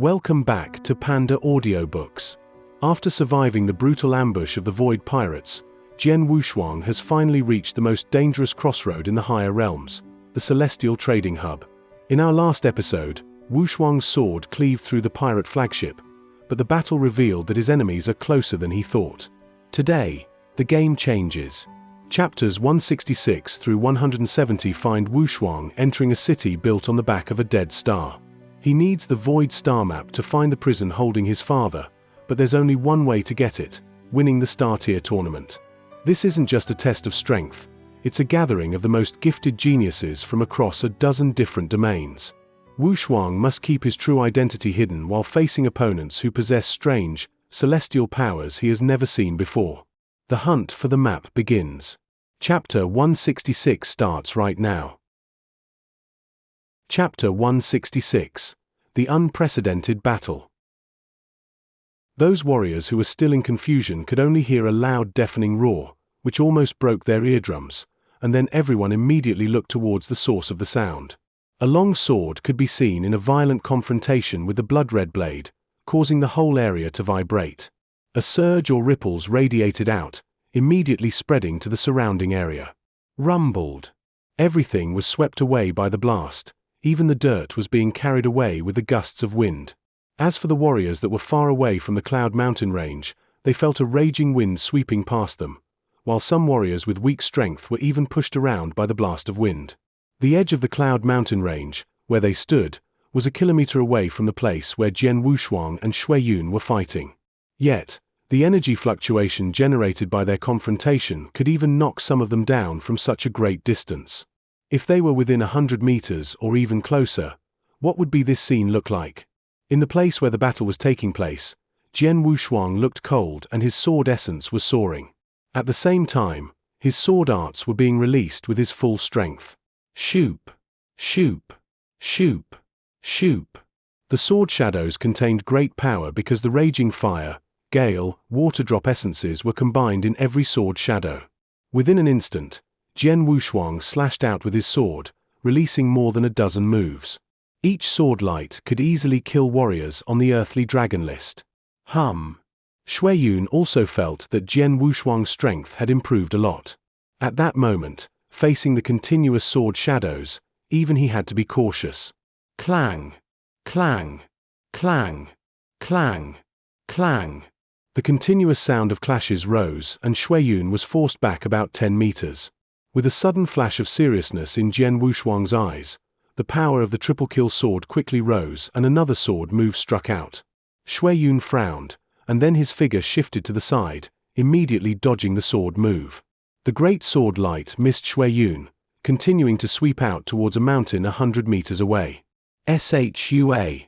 Welcome back to PandaAudioBooks. After surviving the brutal ambush of the Void Pirates, Jian Wushuang has finally reached the most dangerous crossroad in the higher realms, the Celestial Trading Hub. In our last episode, Wushuang's sword cleaved through the pirate flagship, but the battle revealed that his enemies are closer than he thought. Today, the game changes. Chapters 166 through 170 find Wushuang entering a city built on the back of a dead star. He needs the Void Star Map to find the prison holding his father, but there's only one way to get it: winning the Star Tier tournament. This isn't just a test of strength, it's a gathering of the most gifted geniuses from across a dozen different domains. Wushuang must keep his true identity hidden while facing opponents who possess strange, celestial powers he has never seen before. The hunt for the map begins. Chapter 166 starts right now. Chapter 166. The Unprecedented Battle. Those warriors who were still in confusion could only hear a loud, deafening roar, which almost broke their eardrums, and then everyone immediately looked towards the source of the sound. A long sword could be seen in a violent confrontation with the blood-red blade, causing the whole area to vibrate. A surge or ripples radiated out, immediately spreading to the surrounding area. Rumbled. Everything was swept away by the blast. Even the dirt was being carried away with the gusts of wind. As for the warriors that were far away from the Cloud Mountain range, they felt a raging wind sweeping past them, while some warriors with weak strength were even pushed around by the blast of wind. The edge of the Cloud Mountain range, where they stood, was a kilometer away from the place where Jian Wushuang and Shui Yun were fighting. Yet, the energy fluctuation generated by their confrontation could even knock some of them down from such a great distance. If they were within 100 meters or even closer, what would this scene look like? In the place where the battle was taking place, Jian Wushuang looked cold and his sword essence was soaring. At the same time, his sword arts were being released with his full strength. Shoop, shoop, shoop, shoop. The sword shadows contained great power because the raging fire, gale, water drop essences were combined in every sword shadow. Within an instant, Jian Wushuang slashed out with his sword, releasing more than a dozen moves. Each sword light could easily kill warriors on the earthly dragon list. Shui Yun also felt that Jian Wushuang's strength had improved a lot. At that moment, facing the continuous sword shadows, even he had to be cautious. Clang! Clang! Clang! Clang! Clang! The continuous sound of clashes rose and Shui Yun was forced back about 10 meters. With a sudden flash of seriousness in Jian Wushuang's eyes, the power of the triple kill sword quickly rose and another sword move struck out. Shui Yun frowned, and then his figure shifted to the side, immediately dodging the sword move. The great sword light missed Shui Yun, continuing to sweep out towards a mountain 100 meters away. Shua.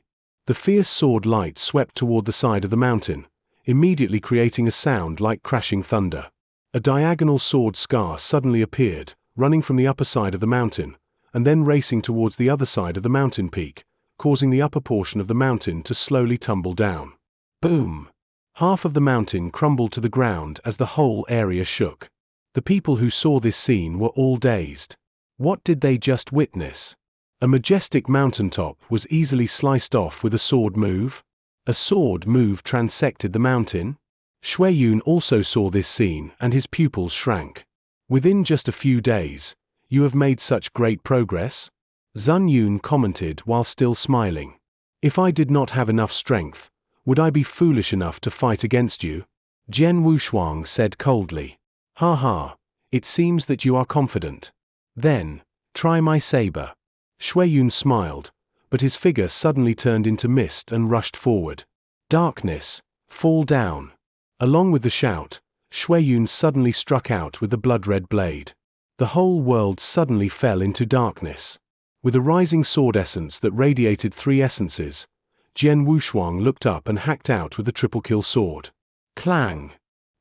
The fierce sword light swept toward the side of the mountain, immediately creating a sound like crashing thunder. A diagonal sword scar suddenly appeared, running from the upper side of the mountain, and then racing towards the other side of the mountain peak, causing the upper portion of the mountain to slowly tumble down. Boom! Half of the mountain crumbled to the ground as the whole area shook. The people who saw this scene were all dazed. What did they just witness? A majestic mountaintop was easily sliced off with a sword move? A sword move transected the mountain? Shui Yun also saw this scene and his pupils shrank. Within just a few days, you have made such great progress? Zun Yun commented while still smiling. If I did not have enough strength, would I be foolish enough to fight against you? Jian Wushuang said coldly. Ha ha, it seems that you are confident. Then, try my saber. Shui Yun smiled, but his figure suddenly turned into mist and rushed forward. Darkness, fall down. Along with the shout, Shui Yun suddenly struck out with the blood-red blade. The whole world suddenly fell into darkness. With a rising sword essence that radiated 3 essences, Jian Wushuang looked up and hacked out with the triple kill sword. Clang!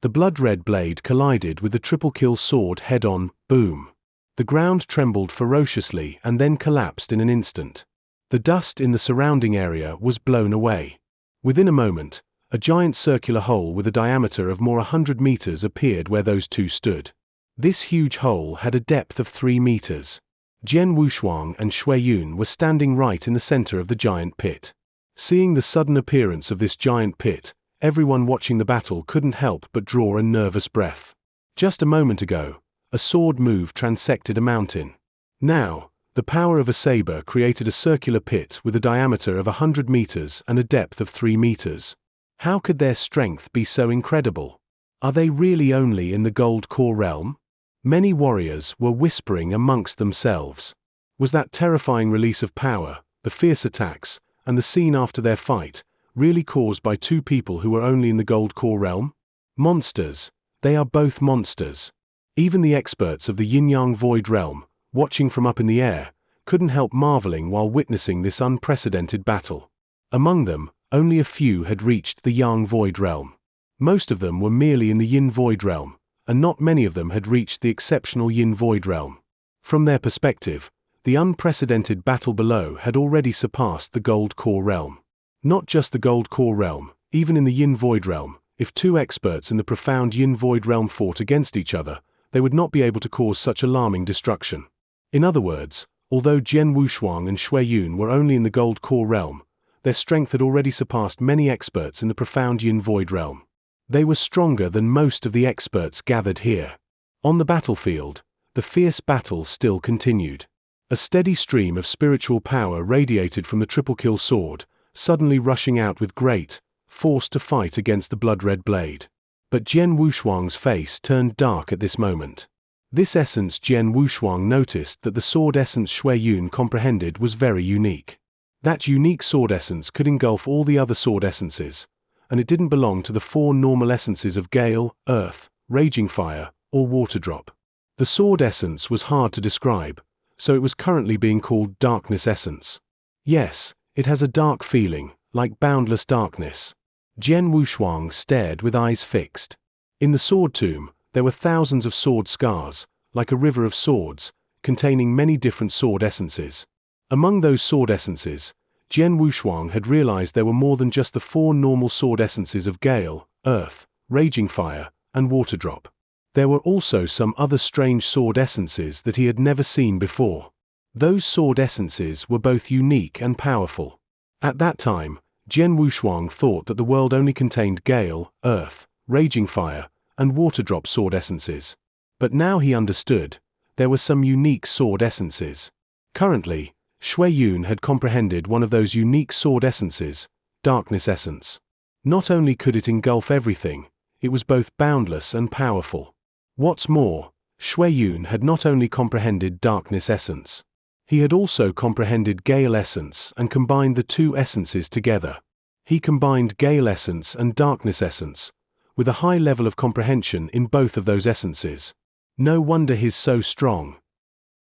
The blood-red blade collided with the triple kill sword head-on, boom. The ground trembled ferociously and then collapsed in an instant. The dust in the surrounding area was blown away. Within a moment, a giant circular hole with a diameter of more 100 meters appeared where those two stood. This huge hole had a depth of 3 meters. Jian Wushuang and Shui Yun were standing right in the center of the giant pit. Seeing the sudden appearance of this giant pit, everyone watching the battle couldn't help but draw a nervous breath. Just a moment ago, a sword move transected a mountain. Now, the power of a saber created a circular pit with a diameter of 100 meters and a depth of 3 meters. How could their strength be so incredible? Are they really only in the gold core realm? Many warriors were whispering amongst themselves. Was that terrifying release of power, the fierce attacks, and the scene after their fight, really caused by two people who were only in the gold core realm? Monsters. They are both monsters. Even the experts of the yin-yang void realm, watching from up in the air, couldn't help marveling while witnessing this unprecedented battle. Among them, only a few had reached the yang void realm. Most of them were merely in the yin void realm, and not many of them had reached the exceptional yin void realm. From their perspective, the unprecedented battle below had already surpassed the gold core realm. Not just the gold core realm, even in the yin void realm, if two experts in the profound yin void realm fought against each other, they would not be able to cause such alarming destruction. In other words, although Jian Wushuang and Shui Yun were only in the gold core realm, their strength had already surpassed many experts in the profound yin void realm. They were stronger than most of the experts gathered here. On the battlefield, the fierce battle still continued. A steady stream of spiritual power radiated from the triple kill sword, suddenly rushing out with great force to fight against the blood-red blade. But Jian Wushuang's face turned dark at this moment. This essence Jian Wushuang noticed that the sword essence Shui Yun comprehended was very unique. That unique sword essence could engulf all the other sword essences, and it didn't belong to the four normal essences of Gale, Earth, Raging Fire, or Water Drop. The sword essence was hard to describe, so it was currently being called Darkness Essence. Yes, it has a dark feeling, like boundless darkness. Jian Wushuang stared with eyes fixed. In the sword tomb, there were thousands of sword scars, like a river of swords, containing many different sword essences. Among those sword essences, Jian Wushuang had realized there were more than just the four normal sword essences of Gale, Earth, Raging Fire, and Water Drop. There were also some other strange sword essences that he had never seen before. Those sword essences were both unique and powerful. At that time, Jian Wushuang thought that the world only contained Gale, Earth, Raging Fire, and Water Drop sword essences. But now he understood, there were some unique sword essences. Currently, Shui Yun had comprehended one of those unique sword essences, Darkness Essence. Not only could it engulf everything, it was both boundless and powerful. What's more, Shui Yun had not only comprehended Darkness Essence. He had also comprehended Gale Essence and combined the two essences together. He combined Gale Essence and Darkness Essence, with a high level of comprehension in both of those essences. No wonder he's so strong.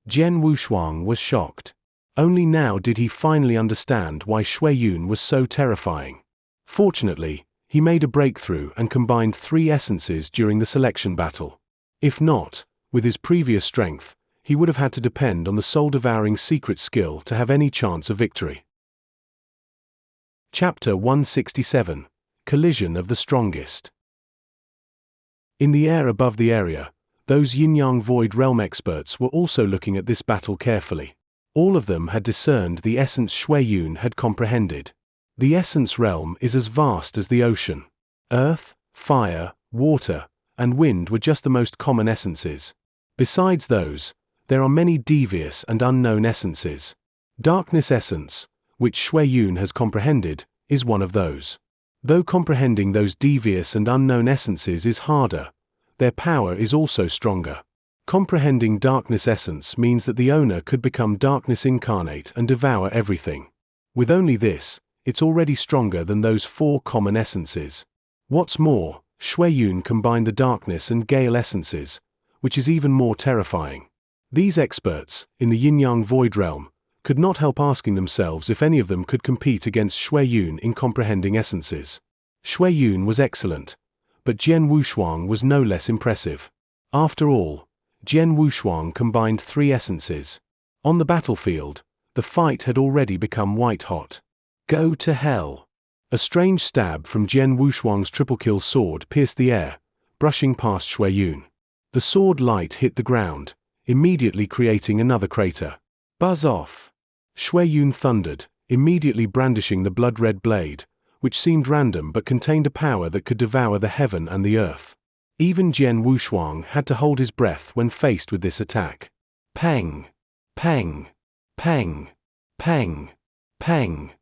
Jian Wushuang was shocked. Only now did he finally understand why Shui Yun was so terrifying. Fortunately, he made a breakthrough and combined three essences during the selection battle. If not, with his previous strength, he would have had to depend on the soul-devouring secret skill to have any chance of victory. Chapter 167. Collision of the Strongest. In the air above the area, those yin-yang void realm experts were also looking at this battle carefully. All of them had discerned the essence Shui Yun had comprehended. The essence realm is as vast as the ocean. Earth, fire, water, and wind were just the most common essences. Besides those, there are many devious and unknown essences. Darkness Essence, which Shui Yun has comprehended, is one of those. Though comprehending those devious and unknown essences is harder, their power is also stronger. Comprehending Darkness Essence means that the owner could become darkness incarnate and devour everything. With only this, it's already stronger than those four common essences. What's more, Shui Yun combined the darkness and Gale essences, which is even more terrifying. These experts, in the yin-yang void realm, could not help asking themselves if any of them could compete against Shui Yun in comprehending essences. Shui Yun was excellent, but Jian Wushuang was no less impressive. After all, Jian Wushuang combined three essences. On the battlefield, the fight had already become white-hot. Go to hell! A strange stab from Jian Wushuang's triple-kill sword pierced the air, brushing past Shui Yun. The sword light hit the ground, immediately creating another crater. Buzz off! Shui Yun thundered, immediately brandishing the blood-red blade, which seemed random but contained a power that could devour the heaven and the earth. Even Jian Wushuang had to hold his breath when faced with this attack. Pang! Pang! Pang! Pang! Pang!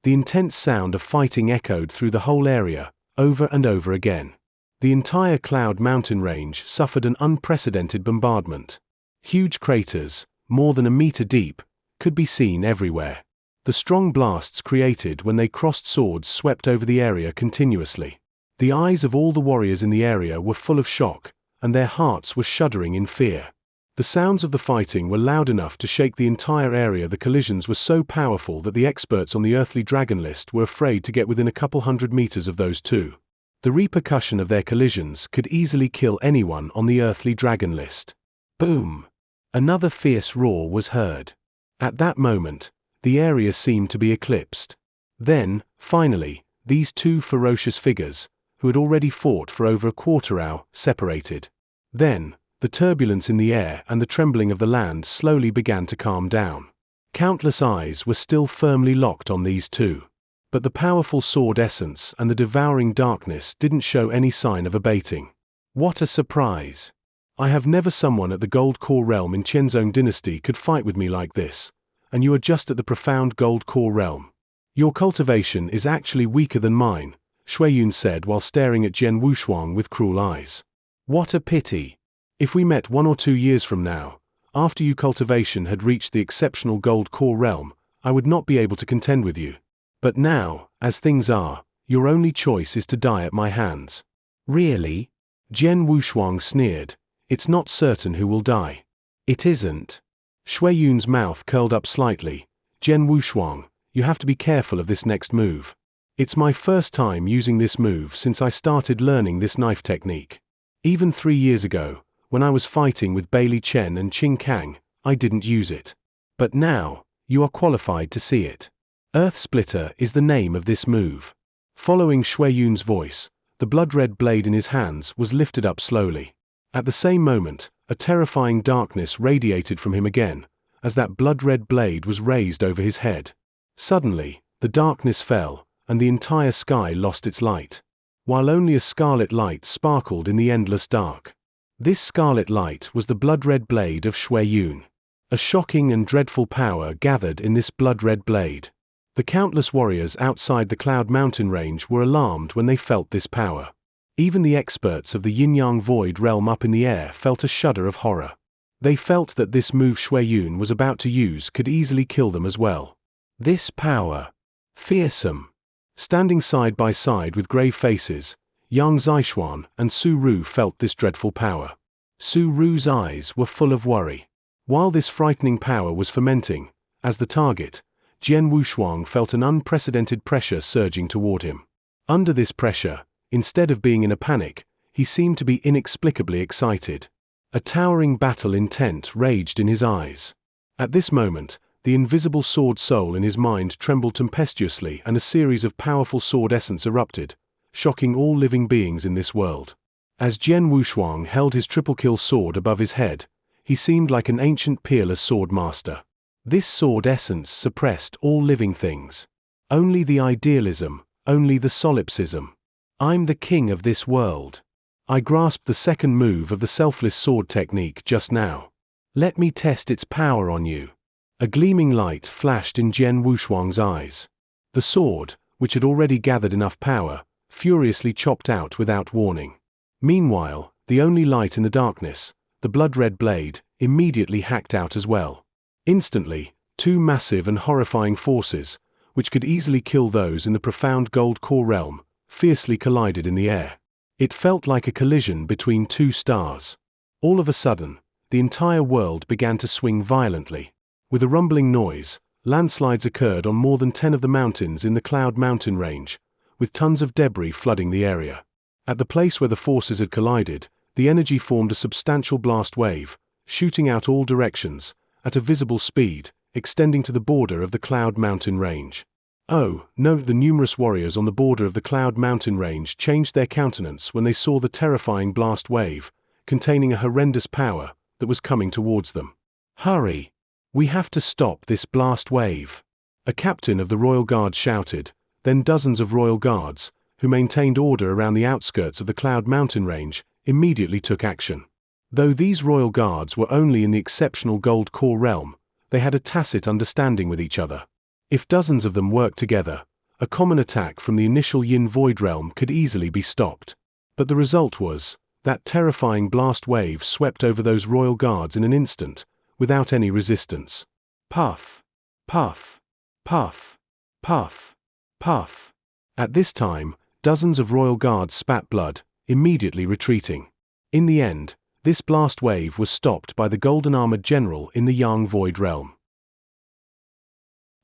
The intense sound of fighting echoed through the whole area, over and over again. The entire Cloud Mountain range suffered an unprecedented bombardment. Huge craters, more than a meter deep, could be seen everywhere. The strong blasts created when they crossed swords swept over the area continuously. The eyes of all the warriors in the area were full of shock, and their hearts were shuddering in fear. The sounds of the fighting were loud enough to shake the entire area. The collisions were so powerful that the experts on the earthly dragon list were afraid to get within a couple hundred meters of those two. The repercussion of their collisions could easily kill anyone on the earthly dragon list. Boom! Another fierce roar was heard. At that moment, the area seemed to be eclipsed. Then, finally, these two ferocious figures, who had already fought for over a quarter hour, separated. Then, the turbulence in the air and the trembling of the land slowly began to calm down. Countless eyes were still firmly locked on these two. But the powerful sword essence and the devouring darkness didn't show any sign of abating. What a surprise! I have never someone at the Gold Core Realm in Qianzhong Dynasty could fight with me like this, and you are just at the profound Gold Core Realm. Your cultivation is actually weaker than mine, Shuiyun said while staring at Jian Wushuang with cruel eyes. What a pity! If we met 1 or 2 years from now, after your cultivation had reached the exceptional Gold Core Realm, I would not be able to contend with you. But now, as things are, your only choice is to die at my hands. Really? Jian Wushuang sneered. It's not certain who will die. It isn't. Shuiyun's mouth curled up slightly. Jian Wushuang, you have to be careful of this next move. It's my first time using this move since I started learning this knife technique. Even 3 years ago, when I was fighting with Bailey Chen and Qing Kang, I didn't use it. But now, you are qualified to see it. Earth Splitter is the name of this move. Following Shuiyun's voice, the blood-red blade in his hands was lifted up slowly. At the same moment, a terrifying darkness radiated from him again, as that blood-red blade was raised over his head. Suddenly, the darkness fell, and the entire sky lost its light, while only a scarlet light sparkled in the endless dark. This scarlet light was the blood-red blade of Shuiyun. A shocking and dreadful power gathered in this blood-red blade. The countless warriors outside the Cloud Mountain range were alarmed when they felt this power. Even the experts of the Yin-Yang Void realm up in the air felt a shudder of horror. They felt that this move Shuiyun was about to use could easily kill them as well. This power. Fearsome. Standing side by side with grave faces, Yang Zixuan and Su Ru felt this dreadful power. Su Ru's eyes were full of worry. While this frightening power was fermenting, as the target, Jian Wushuang felt an unprecedented pressure surging toward him. Under this pressure, instead of being in a panic, he seemed to be inexplicably excited. A towering battle intent raged in his eyes. At this moment, the invisible sword soul in his mind trembled tempestuously and a series of powerful sword essence erupted, shocking all living beings in this world. As Jian Wushuang held his triple-kill sword above his head, he seemed like an ancient peerless sword master. This sword essence suppressed all living things. Only the idealism, only the solipsism. I'm the king of this world. I grasped the second move of the selfless sword technique just now. Let me test its power on you. A gleaming light flashed in Jian Wushuang's eyes. The sword, which had already gathered enough power, furiously chopped out without warning. Meanwhile, the only light in the darkness, the blood-red blade, immediately hacked out as well. Instantly, two massive and horrifying forces, which could easily kill those in the profound Gold Core realm, fiercely collided in the air. It felt like a collision between two stars. All of a sudden, the entire world began to swing violently. With a rumbling noise, landslides occurred on more than 10 of the mountains in the Cloud Mountain range, with tons of debris flooding the area. At the place where the forces had collided, the energy formed a substantial blast wave, shooting out all directions, at a visible speed, extending to the border of the Cloud Mountain range. Oh, no! The numerous warriors on the border of the Cloud Mountain range changed their countenance when they saw the terrifying blast wave, containing a horrendous power, that was coming towards them. Hurry! We have to stop this blast wave. A captain of the royal guard shouted, then dozens of royal guards, who maintained order around the outskirts of the Cloud Mountain range, immediately took action. Though these royal guards were only in the exceptional Gold Core realm, they had a tacit understanding with each other. If dozens of them worked together, a common attack from the initial Yin Void realm could easily be stopped. But the result was, that terrifying blast wave swept over those royal guards in an instant, without any resistance. Puff, puff, puff, puff, puff. At this time, dozens of royal guards spat blood, immediately retreating. In the end, this blast wave was stopped by the golden armored general in the Yang Void realm.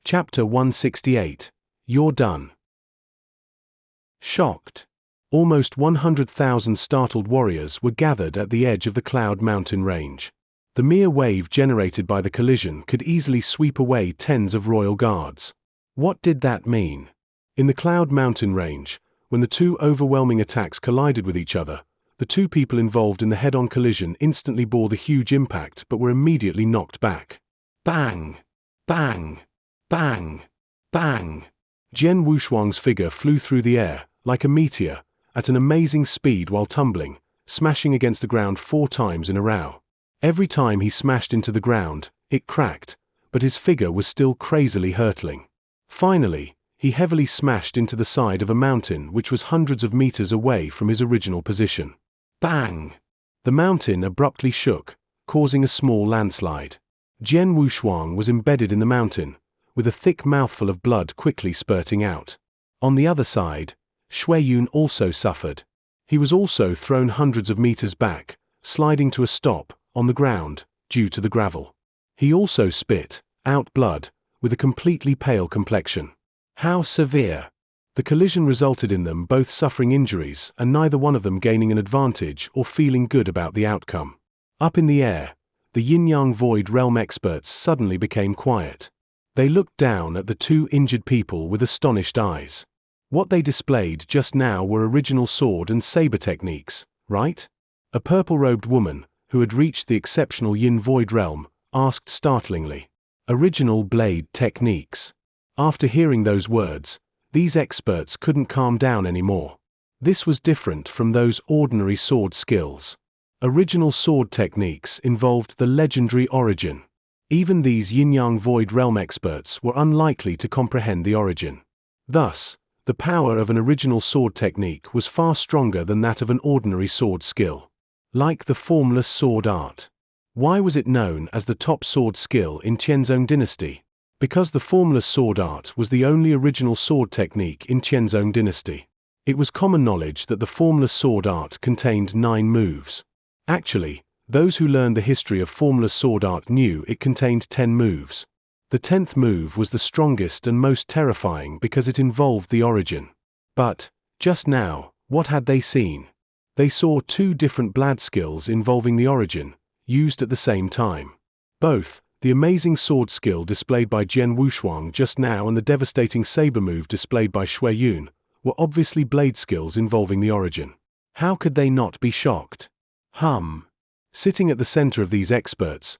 Chapter 168. You're done. Shocked. Almost 100,000 startled warriors were gathered at the edge of the Cloud Mountain range. The mere wave generated by the collision could easily sweep away tens of royal guards. What did that mean? In the Cloud Mountain range, when the two overwhelming attacks collided with each other, the two people involved in the head-on collision instantly bore the huge impact but were immediately knocked back. Bang! Bang! Bang! Bang! Jian Wushuang's figure flew through the air, like a meteor, at an amazing speed while tumbling, smashing against the ground 4 times in a row. Every time he smashed into the ground, it cracked, but his figure was still crazily hurtling. Finally, he heavily smashed into the side of a mountain which was hundreds of meters away from his original position. Bang! The mountain abruptly shook, causing a small landslide. Jian Wushuang was embedded in the mountain, with a thick mouthful of blood quickly spurting out. On the other side, Xueyun also suffered. He was also thrown hundreds of meters back, sliding to a stop, on the ground, due to the gravel. He also spit out blood, with a completely pale complexion. How severe! The collision resulted in them both suffering injuries and neither one of them gaining an advantage or feeling good about the outcome. Up in the air, the Yin-Yang Void realm experts suddenly became quiet. They looked down at the two injured people with astonished eyes. What they displayed just now were original sword and saber techniques, right? A purple-robed woman, who had reached the exceptional Yin Void realm, asked startlingly. Original blade techniques. After hearing those words, these experts couldn't calm down anymore. This was different from those ordinary sword skills. Original sword techniques involved the legendary origin. Even these Yin-Yang Void realm experts were unlikely to comprehend the origin. Thus, the power of an original sword technique was far stronger than that of an ordinary sword skill. Like the formless sword art. Why was it known as the top sword skill in Qianzhong dynasty? Because the formless sword art was the only original sword technique in Qianzhong dynasty. It was common knowledge that the formless sword art contained 9 moves. Actually, those who learned the history of formless sword art knew it contained 10 moves. The 10th move was the strongest and most terrifying because it involved the origin. But, just now, what had they seen? They saw 2 different blade skills involving the origin, used at the same time. Both, the amazing sword skill displayed by Jian Wushuang just now and the devastating saber move displayed by Xueyun, were obviously blade skills involving the origin. How could they not be shocked? Sitting at the center of these experts,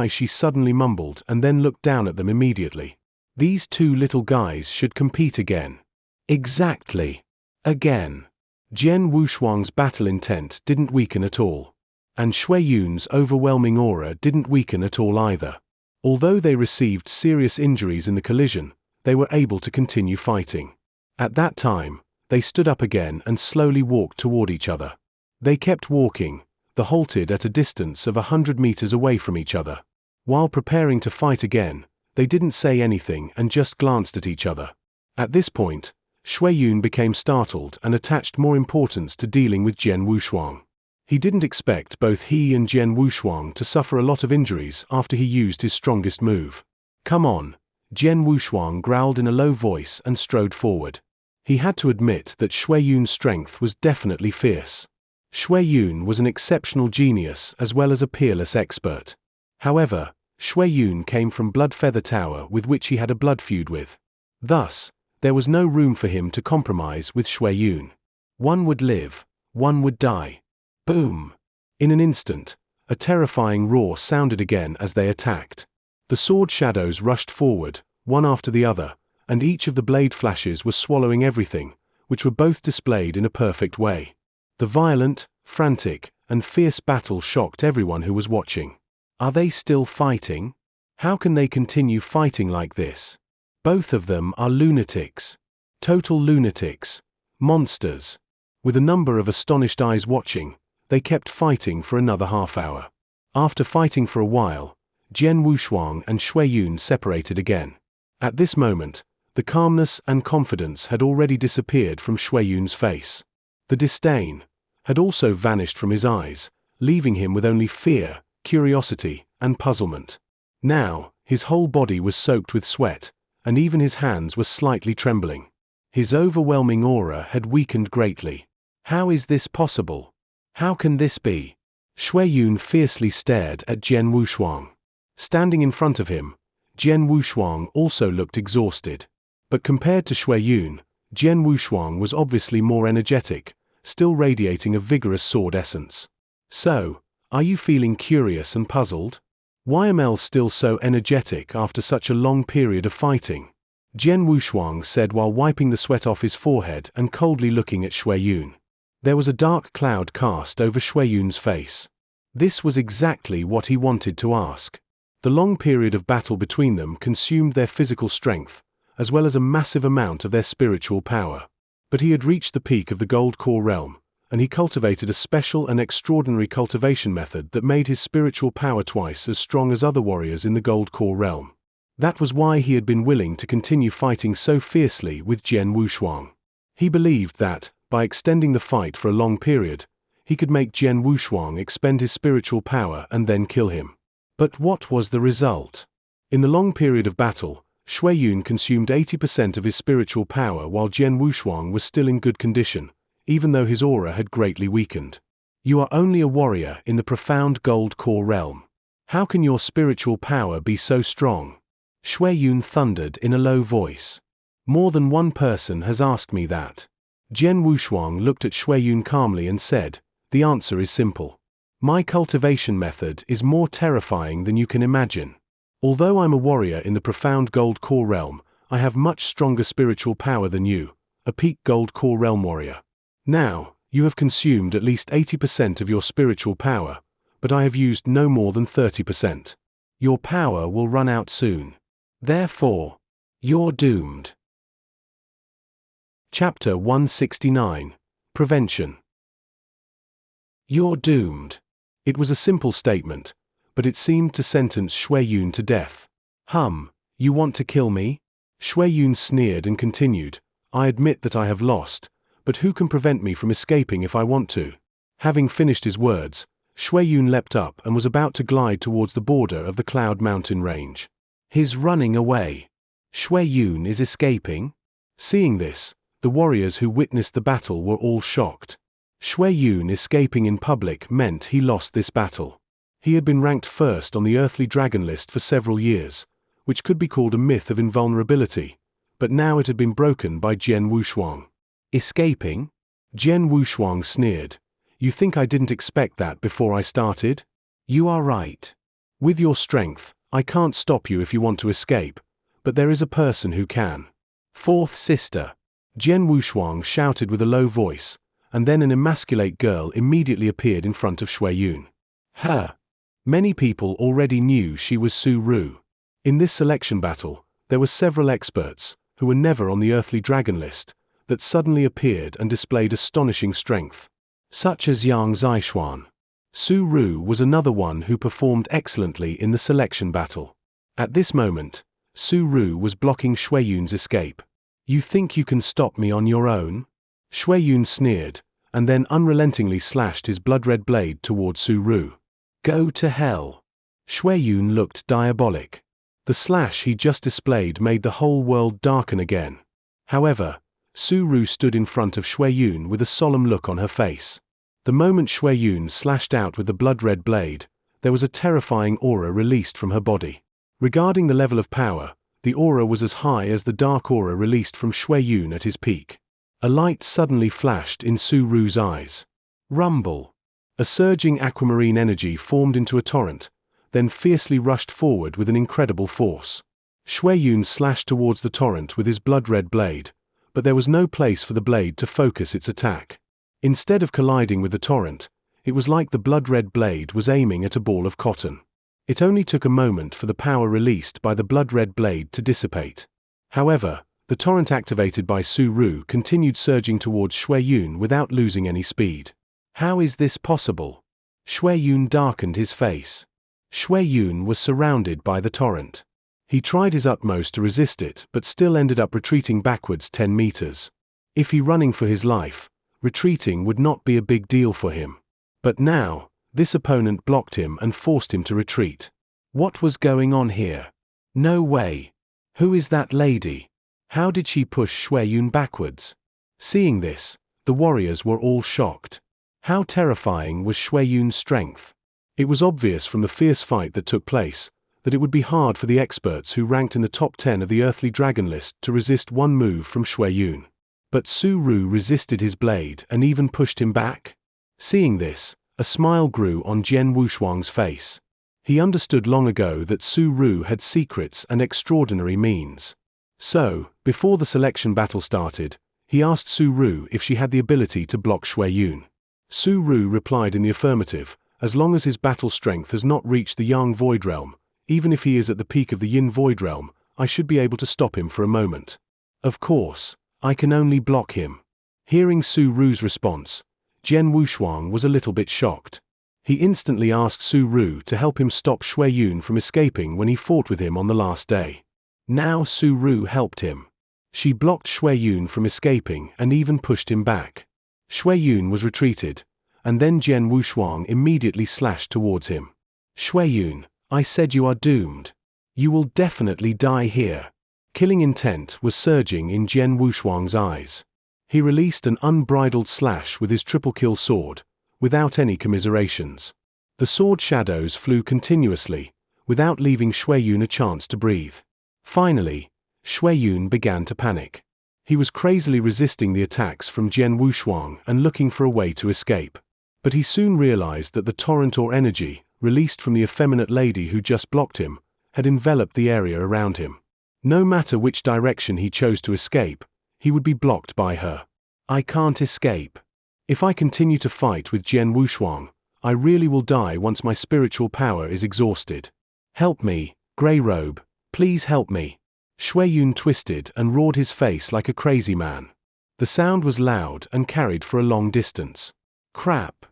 She suddenly mumbled and then looked down at them immediately. These 2 little guys should compete again. Exactly. Again. Jian Wushuang's battle intent didn't weaken at all. And Xueyun's overwhelming aura didn't weaken at all either. Although they received serious injuries in the collision, they were able to continue fighting. At that time, they stood up again and slowly walked toward each other. They kept walking, halted at a distance of 100 meters away from each other. While preparing to fight again, they didn't say anything and just glanced at each other. At this point, Xueyun became startled and attached more importance to dealing with Jian Wushuang. He didn't expect both he and Jian Wushuang to suffer a lot of injuries after he used his strongest move. Come on, Jian Wushuang growled in a low voice and strode forward. He had to admit that Xueyun's strength was definitely fierce. Xueyun was an exceptional genius as well as a peerless expert. However, Xueyun came from Blood Feather Tower with which he had a blood feud with. Thus, there was no room for him to compromise with Xueyun. One would live, one would die. Boom! In an instant, a terrifying roar sounded again as they attacked. The sword shadows rushed forward, one after the other, and each of the blade flashes was swallowing everything, which were both displayed in a perfect way. The violent, frantic, and fierce battle shocked everyone who was watching. Are they still fighting? How can they continue fighting like this? Both of them are lunatics. Total lunatics. Monsters. With a number of astonished eyes watching, they kept fighting for another half-hour. After fighting for a while, Jian Wushuang and Shui Yun separated again. At this moment, the calmness and confidence had already disappeared from Shui Yun's face. The disdain had also vanished from his eyes, leaving him with only fear, curiosity, and puzzlement. Now, his whole body was soaked with sweat, and even his hands were slightly trembling. His overwhelming aura had weakened greatly. How is this possible? How can this be? Shui Yun fiercely stared at Jian Wushuang. Standing in front of him, Jian Wushuang also looked exhausted. But compared to Shui Yun, Jian Wushuang was obviously more energetic, still radiating a vigorous sword essence. So, are you feeling curious and puzzled? Why am I still so energetic after such a long period of fighting? Jian Wushuang said while wiping the sweat off his forehead and coldly looking at Shui Yun. There was a dark cloud cast over Shui Yun's face. This was exactly what he wanted to ask. The long period of battle between them consumed their physical strength, as well as a massive amount of their spiritual power. But he had reached the peak of the Gold Core realm, and he cultivated a special and extraordinary cultivation method that made his spiritual power twice as strong as other warriors in the Gold Core realm. That was why he had been willing to continue fighting so fiercely with Jian Wushuang. He believed that, by extending the fight for a long period, he could make Jian Wushuang expend his spiritual power and then kill him. But what was the result? In the long period of battle, Shui Yun consumed 80% of his spiritual power while Jian Wushuang was still in good condition, even though his aura had greatly weakened. You are only a warrior in the profound Gold Core realm. How can your spiritual power be so strong? Shui Yun thundered in a low voice. More than one person has asked me that. Jian Wushuang looked at Shui Yun calmly and said, the answer is simple. My cultivation method is more terrifying than you can imagine. Although I'm a warrior in the profound Gold Core realm, I have much stronger spiritual power than you, a peak Gold Core realm warrior. Now, you have consumed at least 80% of your spiritual power, but I have used no more than 30%. Your power will run out soon. Therefore, you're doomed. Chapter 169. Prevention. You're doomed. It was a simple statement, but it seemed to sentence Shui Yun to death. You want to kill me? Shui Yun sneered and continued, I admit that I have lost, but who can prevent me from escaping if I want to? Having finished his words, Shui Yun leapt up and was about to glide towards the border of the Cloud Mountain range. He's running away. Shui Yun is escaping? Seeing this, the warriors who witnessed the battle were all shocked. Shui Yun escaping in public meant he lost this battle. He had been ranked first on the earthly dragon list for several years, which could be called a myth of invulnerability, but now it had been broken by Jian Wushuang. Escaping? Jian Wushuang sneered. You think I didn't expect that before I started? You are right. With your strength, I can't stop you if you want to escape, but there is a person who can. Fourth sister. Jian Wushuang shouted with a low voice, and then an emasculate girl immediately appeared in front of Shui Yun. Many people already knew she was Su Ru. In this selection battle, there were several experts, who were never on the earthly dragon list, that suddenly appeared and displayed astonishing strength. Such as Xianxia. Su Ru was another one who performed excellently in the selection battle. At this moment, Su Ru was blocking Shui Yun's escape. You think you can stop me on your own? Shui Yun sneered, and then unrelentingly slashed his blood-red blade toward Su Ru. Go to hell. Shui Yun looked diabolic. The slash he just displayed made the whole world darken again. However, Su Ru stood in front of Shui Yun with a solemn look on her face. The moment Shui Yun slashed out with the blood-red blade, there was a terrifying aura released from her body. Regarding the level of power, the aura was as high as the dark aura released from Shui Yun at his peak. A light suddenly flashed in Su Ru's eyes. Rumble. A surging aquamarine energy formed into a torrent, then fiercely rushed forward with an incredible force. Shui Yun slashed towards the torrent with his blood-red blade, but there was no place for the blade to focus its attack. Instead of colliding with the torrent, it was like the blood-red blade was aiming at a ball of cotton. It only took a moment for the power released by the blood-red blade to dissipate. However, the torrent activated by Su Ru continued surging towards Shui Yun without losing any speed. How is this possible? Shui Yun darkened his face. Shui Yun was surrounded by the torrent. He tried his utmost to resist it but still ended up retreating backwards 10 meters. If he running for his life, retreating would not be a big deal for him. But now, this opponent blocked him and forced him to retreat. What was going on here? No way. Who is that lady? How did she push Shui Yun backwards? Seeing this, the warriors were all shocked. How terrifying was Shui Yun's strength? It was obvious from the fierce fight that took place that it would be hard for the experts who ranked in the top 10 of the earthly dragon list to resist one move from Shui Yun. But Su Ru resisted his blade and even pushed him back. Seeing this, a smile grew on Jian Wushuang's face. He understood long ago that Su Ru had secrets and extraordinary means. So, before the selection battle started, he asked Su Ru if she had the ability to block Shui Yun. Su Ru replied in the affirmative, as long as his battle strength has not reached the Yang Void Realm, even if he is at the peak of the Yin Void Realm, I should be able to stop him for a moment. Of course, I can only block him. Hearing Su Ru's response, Jian Wushuang was a little bit shocked. He instantly asked Su Ru to help him stop Shui Yun from escaping when he fought with him on the last day. Now Su Ru helped him. She blocked Shui Yun from escaping and even pushed him back. Shui Yun was retreated, and then Jian Wushuang immediately slashed towards him. Shui Yun, I said you are doomed. You will definitely die here. Killing intent was surging in Jian Wushuang's eyes. He released an unbridled slash with his triple-kill sword, without any commiserations. The sword shadows flew continuously, without leaving Shui Yun a chance to breathe. Finally, Shui Yun began to panic. He was crazily resisting the attacks from Jian Wushuang and looking for a way to escape. But he soon realized that the torrent or energy, released from the effeminate lady who just blocked him, had enveloped the area around him. No matter which direction he chose to escape, he would be blocked by her. I can't escape. If I continue to fight with Jian Wushuang, I really will die once my spiritual power is exhausted. Help me, Grey Robe, please help me. Shui Yun twisted and roared his face like a crazy man. The sound was loud and carried for a long distance. Crap.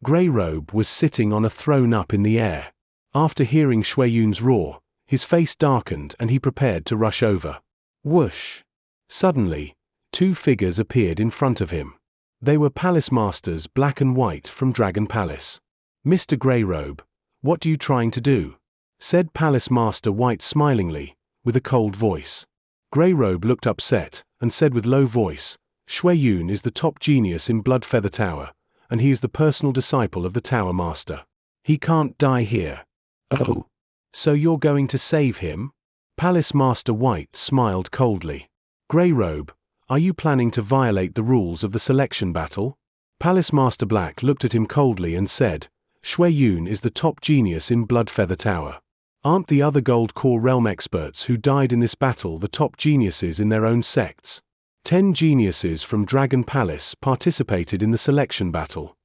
Grey Robe was sitting on a throne up in the air. After hearing Shui Yun's roar, his face darkened and he prepared to rush over. Whoosh! Suddenly, two figures appeared in front of him. They were Palace Masters Black and White from Dragon Palace. Mr. Grey Robe, what are you trying to do? Said Palace Master White smilingly, with a cold voice. Grey Robe looked upset, and said with low voice, Shui Yun is the top genius in Blood Feather Tower, and he is the personal disciple of the Tower Master. He can't die here. Oh. So you're going to save him? Palace Master White smiled coldly. Grey Robe, are you planning to violate the rules of the selection battle? Palace Master Black looked at him coldly and said, Shui Yun is the top genius in Blood Feather Tower. Aren't the other Gold Core Realm experts who died in this battle the top geniuses in their own sects? 10 geniuses from Dragon Palace participated in the selection battle.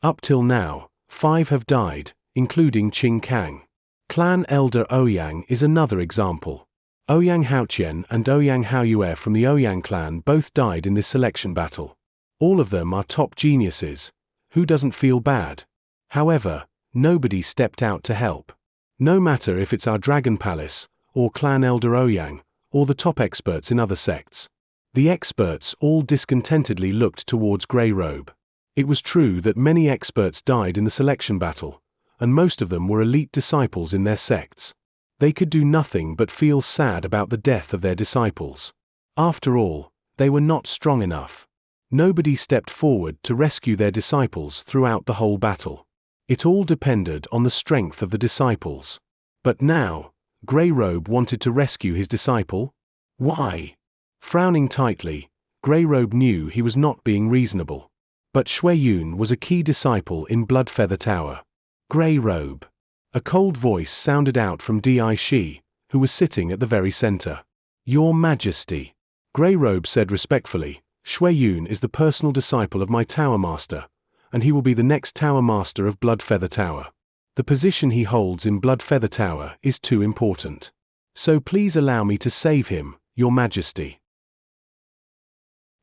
Up till now, 5 have died, including Qing Kang. Clan Elder Ouyang is another example. Ouyang Haoqian and Ouyang Haoyue from the Ouyang clan both died in this selection battle. All of them are top geniuses. Who doesn't feel bad? However, nobody stepped out to help. No matter if it's our Dragon Palace, or Clan Elder Ouyang, or the top experts in other sects. The experts all discontentedly looked towards Grey Robe. It was true that many experts died in the selection battle, and most of them were elite disciples in their sects. They could do nothing but feel sad about the death of their disciples. After all, they were not strong enough. Nobody stepped forward to rescue their disciples throughout the whole battle. It all depended on the strength of the disciples. But now, Grey Robe wanted to rescue his disciple? Why? Frowning tightly, Grey Robe knew he was not being reasonable. But Shui Yun was a key disciple in Blood Feather Tower. Grey Robe. A cold voice sounded out from Di Shi, who was sitting at the very center. "Your Majesty," Grey Robe said respectfully, "Shui Yun is the personal disciple of my Tower Master, and he will be the next Tower Master of Blood Feather Tower. The position he holds in Blood Feather Tower is too important. So please allow me to save him, Your Majesty."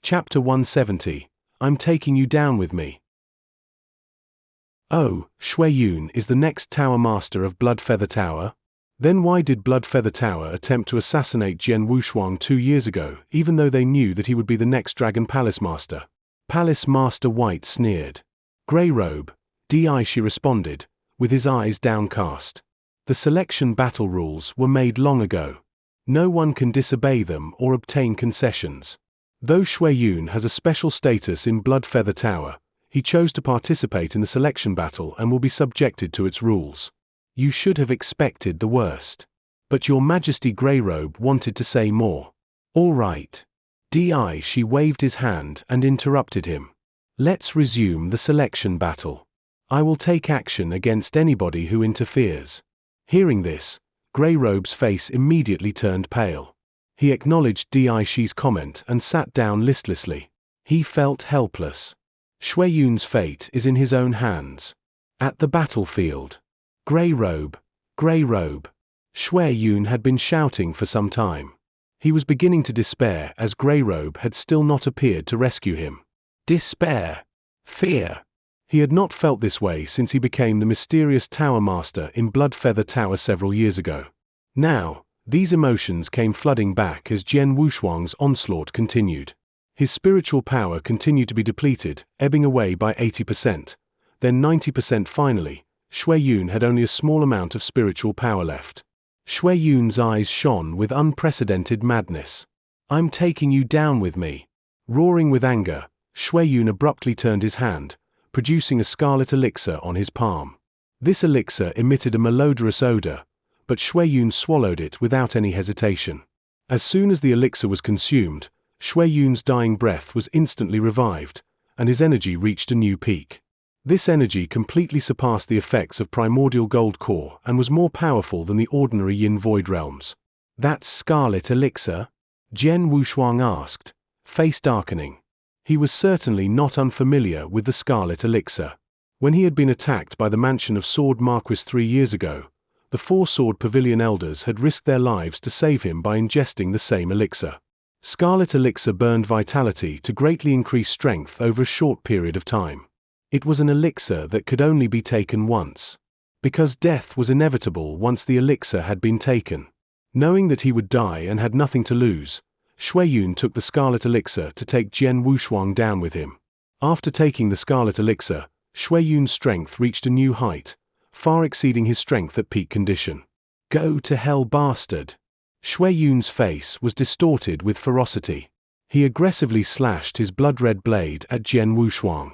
Chapter 170. I'm taking you down with me. Oh, Shui Yun is the next Tower Master of Blood Feather Tower? Then why did Blood Feather Tower attempt to assassinate Jian Wushuang 2 years ago, even though they knew that he would be the next Dragon Palace Master? Palace Master White sneered. "Grey Robe, Di," she responded, with his eyes downcast. "The selection battle rules were made long ago. No one can disobey them or obtain concessions. Though Shui Yun has a special status in Blood Feather Tower, he chose to participate in the selection battle and will be subjected to its rules. You should have expected the worst." But Your Majesty, Grey Robe wanted to say more. "All right. Di," she waved his hand and interrupted him. "Let's resume the selection battle. I will take action against anybody who interferes." Hearing this, Grey Robe's face immediately turned pale. He acknowledged Di's comment and sat down listlessly. He felt helpless. Shui Yun's fate is in his own hands. At the battlefield. "Grey Robe, Grey Robe." Shui Yun had been shouting for some time. He was beginning to despair as Grey Robe had still not appeared to rescue him. Despair. Fear. He had not felt this way since he became the mysterious Tower Master in Blood Feather Tower several years ago. Now, these emotions came flooding back as Jian Wushuang's onslaught continued. His spiritual power continued to be depleted, ebbing away by 80%, then 90% finally. Shui Yun had only a small amount of spiritual power left. Shui Yun's eyes shone with unprecedented madness. "I'm taking you down with me." Roaring with anger, Shui Yun abruptly turned his hand, producing a scarlet elixir on his palm. This elixir emitted a malodorous odor, but Shui Yun swallowed it without any hesitation. As soon as the elixir was consumed, Shui Yun's dying breath was instantly revived, and his energy reached a new peak. This energy completely surpassed the effects of primordial gold core and was more powerful than the ordinary yin void realms. "That's scarlet elixir?" Jian Wushuang asked, face darkening. He was certainly not unfamiliar with the scarlet elixir. When he had been attacked by the mansion of Sword Marquis 3 years ago, the 4 Sword Pavilion elders had risked their lives to save him by ingesting the same elixir. Scarlet elixir burned vitality to greatly increase strength over a short period of time. It was an elixir that could only be taken once. Because death was inevitable once the elixir had been taken. Knowing that he would die and had nothing to lose, Shui Yun took the scarlet elixir to take Jian Wushuang down with him. After taking the scarlet elixir, Shui Yun's strength reached a new height, far exceeding his strength at peak condition. "Go to hell, bastard!" Shui Yun's face was distorted with ferocity. He aggressively slashed his blood-red blade at Jian Wushuang.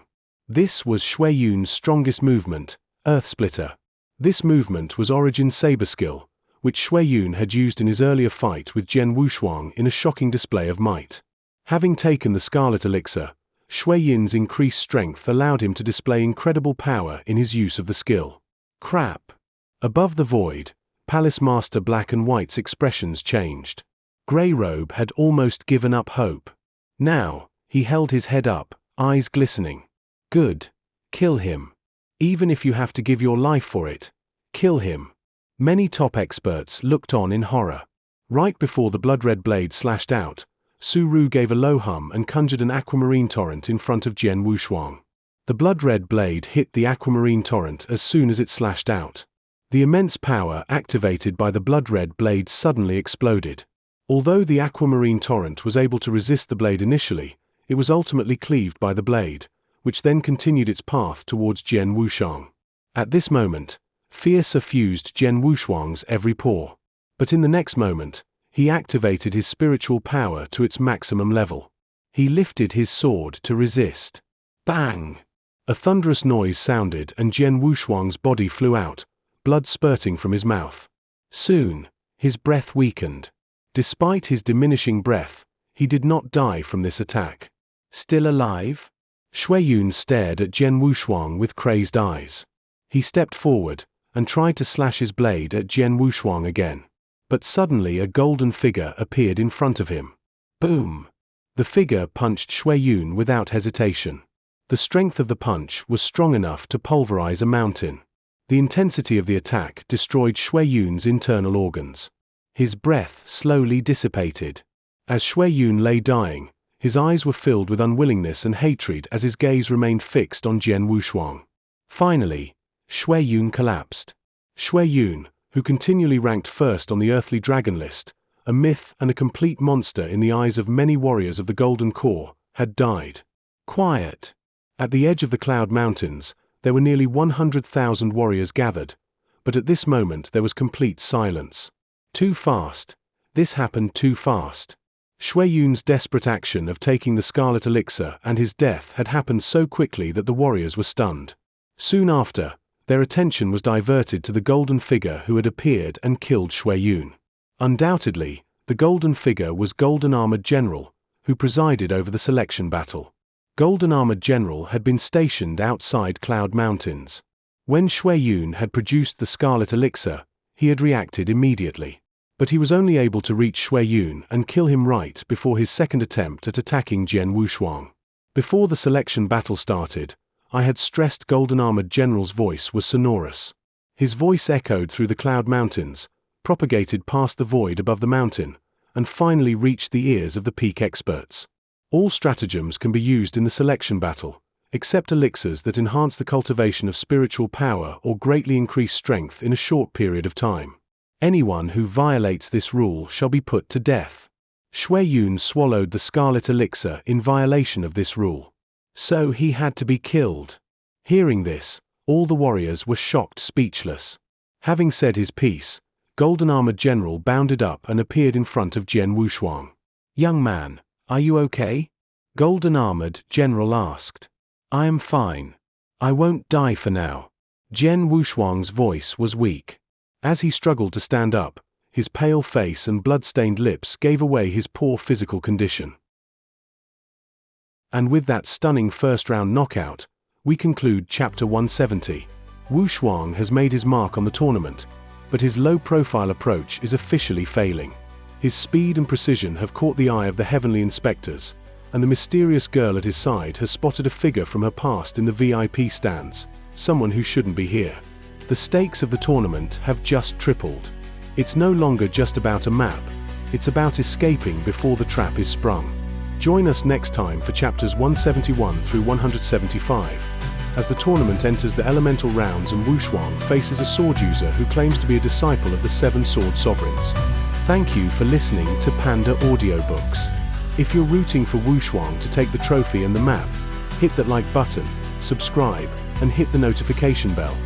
This was Shui Yun's strongest movement, Earth Splitter. This movement was Origin Saber skill, which Shui Yun had used in his earlier fight with Jian Wushuang in a shocking display of might. Having taken the scarlet elixir, Shui Yun's increased strength allowed him to display incredible power in his use of the skill. Crap. Above the void, Palace Master Black and White's expressions changed. Grey Robe had almost given up hope. Now, he held his head up, eyes glistening. "Good. Kill him. Even if you have to give your life for it, kill him." Many top experts looked on in horror. Right before the blood-red blade slashed out, Su Ru gave a low hum and conjured an aquamarine torrent in front of Jian Wushuang. The blood-red blade hit the aquamarine torrent as soon as it slashed out. The immense power activated by the blood-red blade suddenly exploded. Although the aquamarine torrent was able to resist the blade initially, it was ultimately cleaved by the blade, which then continued its path towards Jian Wushuang. At this moment, fear suffused Jian Wushuang's every pore. But in the next moment, he activated his spiritual power to its maximum level. He lifted his sword to resist. Bang! A thunderous noise sounded and Jian Wushuang's body flew out, blood spurting from his mouth. Soon, his breath weakened. Despite his diminishing breath, he did not die from this attack. Still alive? Shui Yun stared at Jian Wushuang with crazed eyes. He stepped forward and tried to slash his blade at Jian Wushuang again. But suddenly a golden figure appeared in front of him. Boom! The figure punched Shui Yun without hesitation. The strength of the punch was strong enough to pulverize a mountain. The intensity of the attack destroyed Shui Yun's internal organs. His breath slowly dissipated. As Shui Yun lay dying, his eyes were filled with unwillingness and hatred as his gaze remained fixed on Jian Wushuang. Finally, Shui Yun collapsed. Shui Yun, who continually ranked first on the earthly dragon list, a myth and a complete monster in the eyes of many warriors of the Golden Core, had died. Quiet. At the edge of the Cloud Mountains, there were nearly 100,000 warriors gathered, but at this moment there was complete silence. Too fast. This happened too fast. Shui Yun's desperate action of taking the Scarlet Elixir and his death had happened so quickly that the warriors were stunned. Soon after, their attention was diverted to the golden figure who had appeared and killed Shui Yun. Undoubtedly, the golden figure was Golden Armored General, who presided over the selection battle. Golden Armored General had been stationed outside Cloud Mountains. When Shui Yun had produced the Scarlet Elixir, he had reacted immediately. But he was only able to reach Shui Yun and kill him right before his second attempt at attacking Jian Wushuang. Before the selection battle started, I had stressed Golden Armored General's voice was sonorous. His voice echoed through the Cloud Mountains, propagated past the void above the mountain, and finally reached the ears of the peak experts. All stratagems can be used in the selection battle, except elixirs that enhance the cultivation of spiritual power or greatly increase strength in a short period of time. Anyone who violates this rule shall be put to death. Shui Yun swallowed the Scarlet Elixir in violation of this rule. So he had to be killed. Hearing this, all the warriors were shocked speechless. Having said his piece, Golden Armored General bounded up and appeared in front of Jian Wushuang. "Young man, are you okay?" Golden Armored General asked. "I am fine. I won't die for now." Jian Wushuang's voice was weak. As he struggled to stand up, his pale face and blood-stained lips gave away his poor physical condition. And with that stunning first-round knockout, we conclude Chapter 170. Wushuang has made his mark on the tournament, but his low-profile approach is officially failing. His speed and precision have caught the eye of the heavenly inspectors, and the mysterious girl at his side has spotted a figure from her past in the VIP stands, someone who shouldn't be here. The stakes of the tournament have just tripled. It's no longer just about a map, it's about escaping before the trap is sprung. Join us next time for chapters 171 through 175, as the tournament enters the elemental rounds and Wushuang faces a sword user who claims to be a disciple of the 7 Sword Sovereigns. Thank you for listening to Panda Audiobooks. If you're rooting for Wushuang to take the trophy and the map, hit that like button, subscribe, and hit the notification bell.